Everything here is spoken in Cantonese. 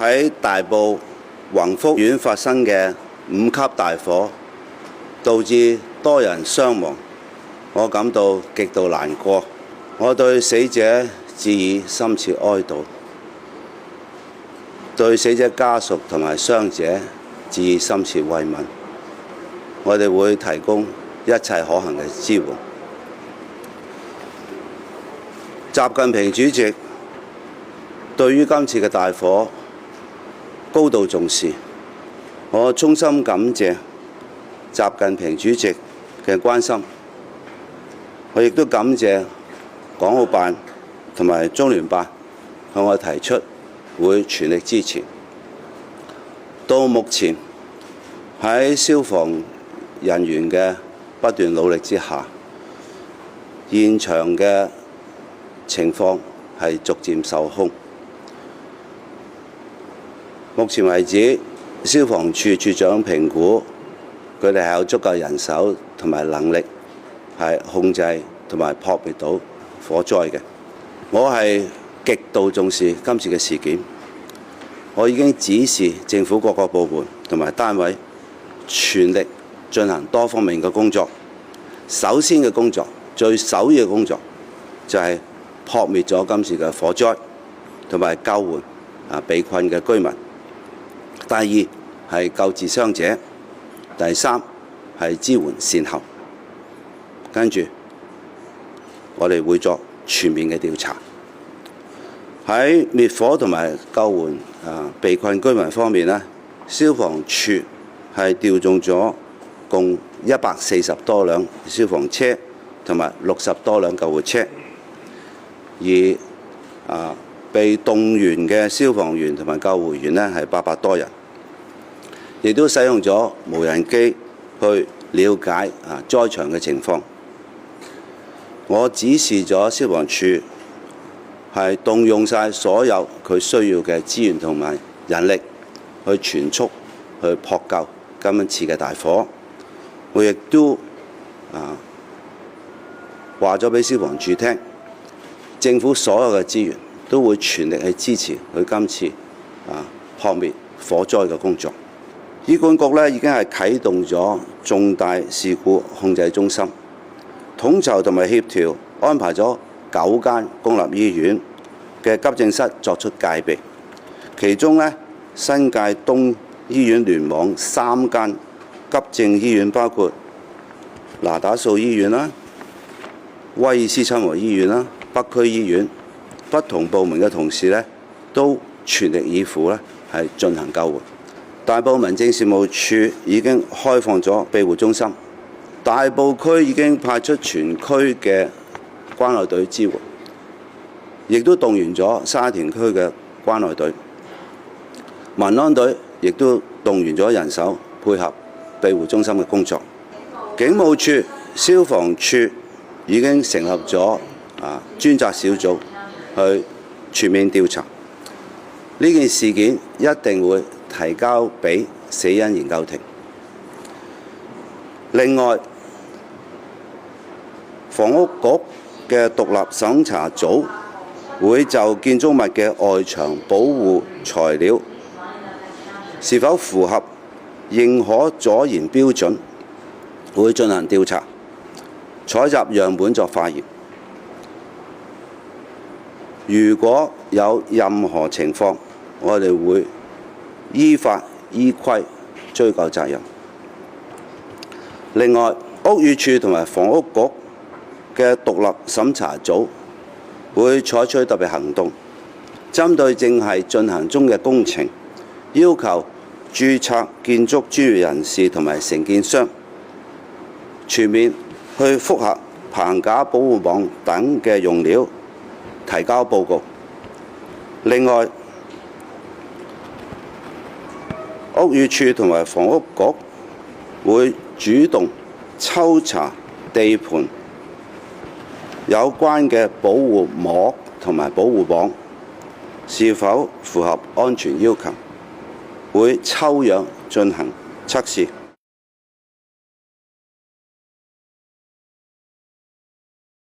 喺大埔宏福苑發生嘅5級大火，導致多人傷亡，我感到極度難過。我對死者致以深切哀悼，對死者家屬同埋傷者致以深切慰問。我哋會提供一切可行嘅支援。習近平主席對於今次嘅大火高度重視，我衷心感謝習近平主席嘅關心。我亦都感謝港澳辦同埋中聯辦向我提出會全力支持。到目前喺消防人員嘅不斷努力之下，現場嘅情況係逐漸受控。目前為止，消防處處長評估佢哋係有足夠人手同埋能力係控制同埋撲滅到火災嘅。我係極度重視今次嘅事件，我已經指示政府各個部門同埋單位全力進行多方面嘅工作。首先嘅工作，最首要嘅工作就係撲滅咗今次嘅火災，同埋救援被困嘅居民。第二係救治傷者，第三係支援善後。跟住我哋會作全面嘅調查。喺滅火同埋救援被困居民方面呢，消防處係調動咗共140多輛消防車同埋60多輛救護車，而被動員嘅消防員同埋救護員呢係800多人，亦都使用咗無人機去了解災場嘅情況。我指示咗消防處係動用晒所有佢需要嘅資源同埋人力，去全速去撲救今次嘅大火。我亦都話咗俾消防處聽，政府所有嘅資源都會全力去支持佢今次撲滅火災嘅工作。醫管局呢已經係啟動咗重大事故控制中心，統籌同埋協調安排咗9間公立醫院嘅急症室作出戒備，其中呢，新界東醫院聯網3間急症醫院，包括那打素醫院啦、威爾斯親王醫院啦、北區醫院，不同部門嘅同事呢都全力以赴呢係進行救援。大埔民政事務處已經開放咗庇護中心，大埔區已經派出全區嘅關愛隊支援，亦都動員咗沙田區嘅關愛隊，民安隊亦都動員咗人手配合庇護中心嘅工作。警務處、消防處已經成立咗專責小組去全面調查呢件事件，一定會提交俾死因研究庭。另外，房屋局嘅獨立審查組會就建築物嘅外牆保護材料是否符合認可阻燃標準，會進行調查，採集樣本作化驗。如果有任何情況，我哋會依法依規追究責任。另外，屋宇署同埋房屋局嘅獨立審查組會採取特別行動，針對正係進行中嘅工程，要求註冊建築專業人士同埋承建商全面去複核棚架保護網等嘅用料，提交報告。另外，屋宇署同埋房屋局會主動抽查地盤有關嘅保護膜同埋保護網是否符合安全要求，會抽樣進行測試。